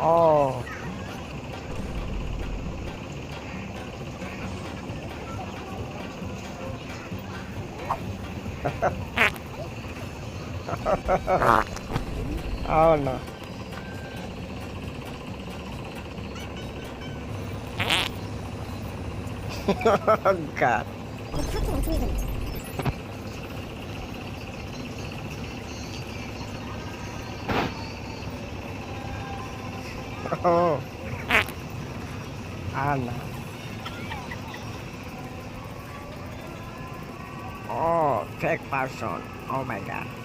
Oh. Oh no. God. Oh. Ah no. Oh, fake person. Oh my God.